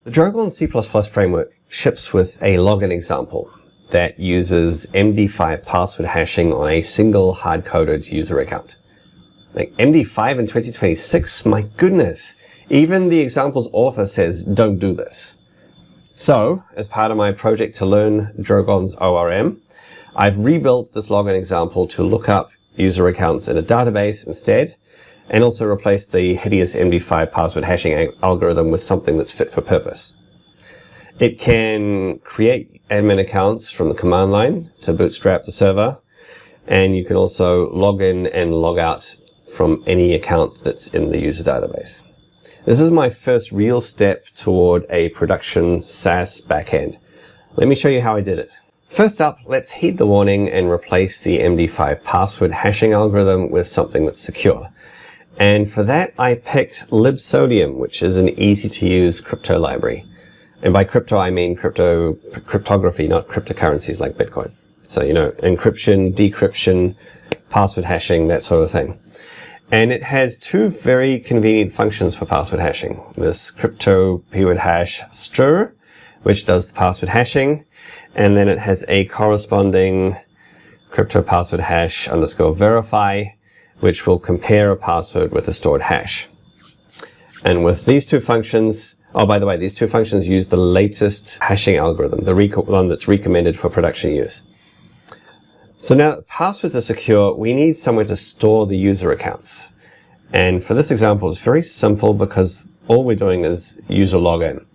The Drogon C++ framework ships with a login example that uses MD5 password hashing on a single hard-coded user account. Like MD5 in 2026, my goodness! Even the example's author says, don't do this. So, as part of my project to learn Drogon's ORM, I've rebuilt this login example to look up user accounts in a database instead, and also replace the hideous MD5 password hashing algorithm with something that's fit for purpose. It can create admin accounts from the command line to bootstrap the server, and you can also log in and log out from any account that's in the user database. This is my first real step toward a production SaaS backend. Let me show you how I did it. First up, let's heed the warning and replace the MD5 password hashing algorithm with something that's secure. And for that, I picked libsodium, which is an easy-to-use crypto library. And by crypto, I mean cryptography, not cryptocurrencies like Bitcoin. So, encryption, decryption, password hashing, that sort of thing. And it has two very convenient functions for password hashing. This crypto keyword hash str, which does the password hashing, and then it has a corresponding crypto password hash underscore verify, which will compare a password with a stored hash. And with these two functions, oh, by the way, these two functions use the latest hashing algorithm, the one that's recommended for production use. So now that passwords are secure, we need somewhere to store the user accounts. And for this example, it's very simple because all we're doing is user login.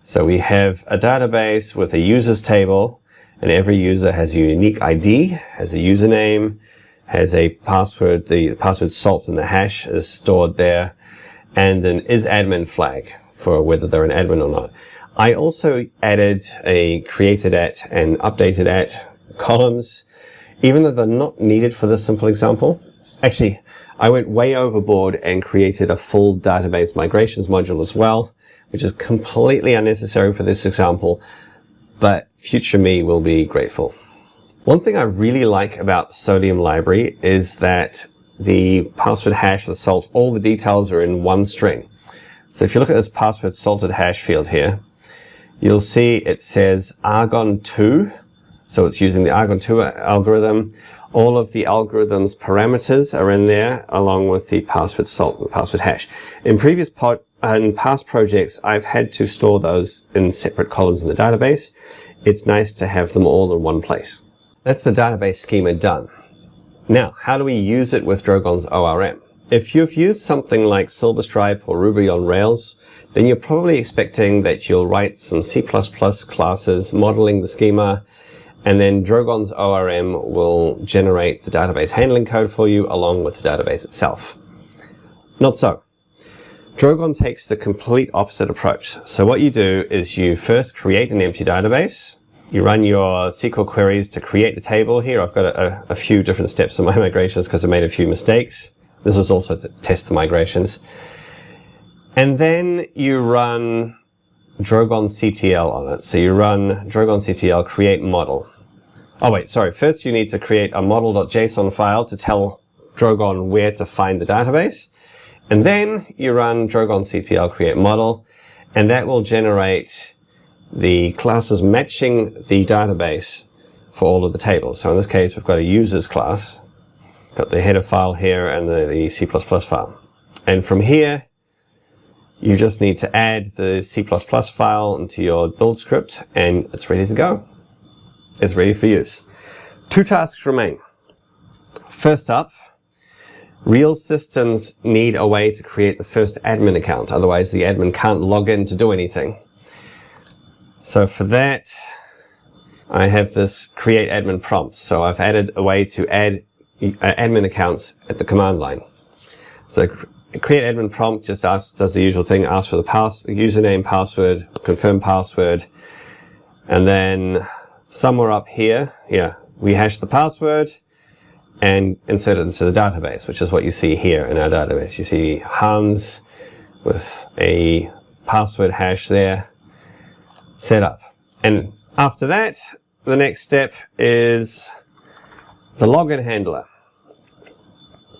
So we have a database with a users table, and every user has a unique ID, has a username, has a password. The password salt in the hash is stored there, and an isAdmin flag for whether they're an admin or not. I also added a created at and updated at columns, even though they're not needed for this simple example. Actually, I went way overboard and created a full database migrations module as well, which is completely unnecessary for this example, but future me will be grateful. One thing I really like about the Sodium library is that the password hash, the salt, all the details are in one string. So if you look at this password salted hash field here, you'll see it says Argon2. So it's using the Argon2 algorithm. All of the algorithm's parameters are in there, along with the password salt and the password hash. In past projects, I've had to store those in separate columns in the database. It's nice to have them all in one place. That's the database schema done. Now, how do we use it with Drogon's ORM? If you've used something like Silverstripe or Ruby on Rails, then you're probably expecting that you'll write some C++ classes modeling the schema, and then Drogon's ORM will generate the database handling code for you along with the database itself. Not so. Drogon takes the complete opposite approach. So what you do is you first create an empty database. You run your SQL queries to create the table. Here I've got a few different steps in my migrations because I made a few mistakes. This was also to test the migrations. And then you run Drogon CTL on it. So you run Drogon CTL create model. Oh wait, sorry. First you need to create a model.json file to tell Drogon where to find the database. And then you run Drogon CTL create model, and that will generate the classes matching the database for all of the tables. So in this case, we've got a users class, got the header file here and the C++ file. And from here, you just need to add the C++ file into your build script, and it's ready to go. It's ready for use. Two tasks remain. First up, real systems need a way to create the first admin account. Otherwise, the admin can't log in to do anything. So for that, I have this create admin prompt. So I've added a way to add admin accounts at the command line. So create admin prompt just does the usual thing, asks for the username, password, confirm password, and then somewhere up here, we hash the password and insert it into the database, which is what you see here in our database. You see Hans with a password hash there set up. And after that, the next step is the login handler.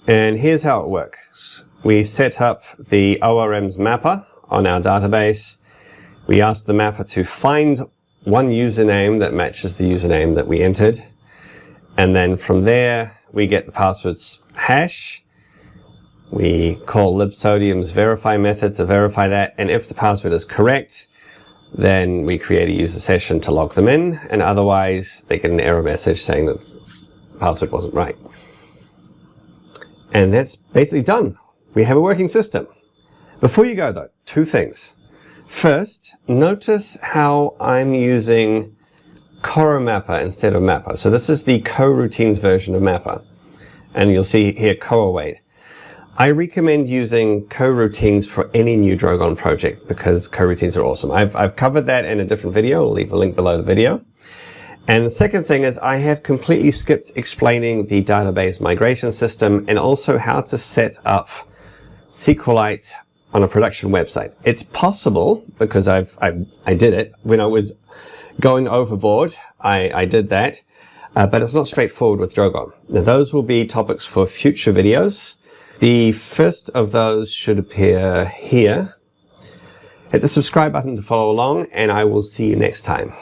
And here's how it works. We set up the ORM's mapper on our database, We ask the mapper to find one username that matches the username that we entered. And then from there, we get the password's hash. We call libsodium's verify method to verify that. And if the password is correct, then we create a user session to log them in. And otherwise, they get an error message saying that the password wasn't right. And that's basically done. We have a working system. Before you go though, two things. First, notice how I'm using CoroMapper instead of Mapper. So this is the coroutines version of Mapper. And you'll see here CoAwait. I recommend using coroutines for any new Drogon project because coroutines are awesome. I've covered that in a different video. I'll leave a link below the video. And the second thing is I have completely skipped explaining the database migration system and also how to set up SQLite on a production website. It's possible because I did it when I was going overboard. I did that, but it's not straightforward with Drogon. Now those will be topics for future videos. The first of those should appear here. Hit the subscribe button to follow along, and I will see you next time.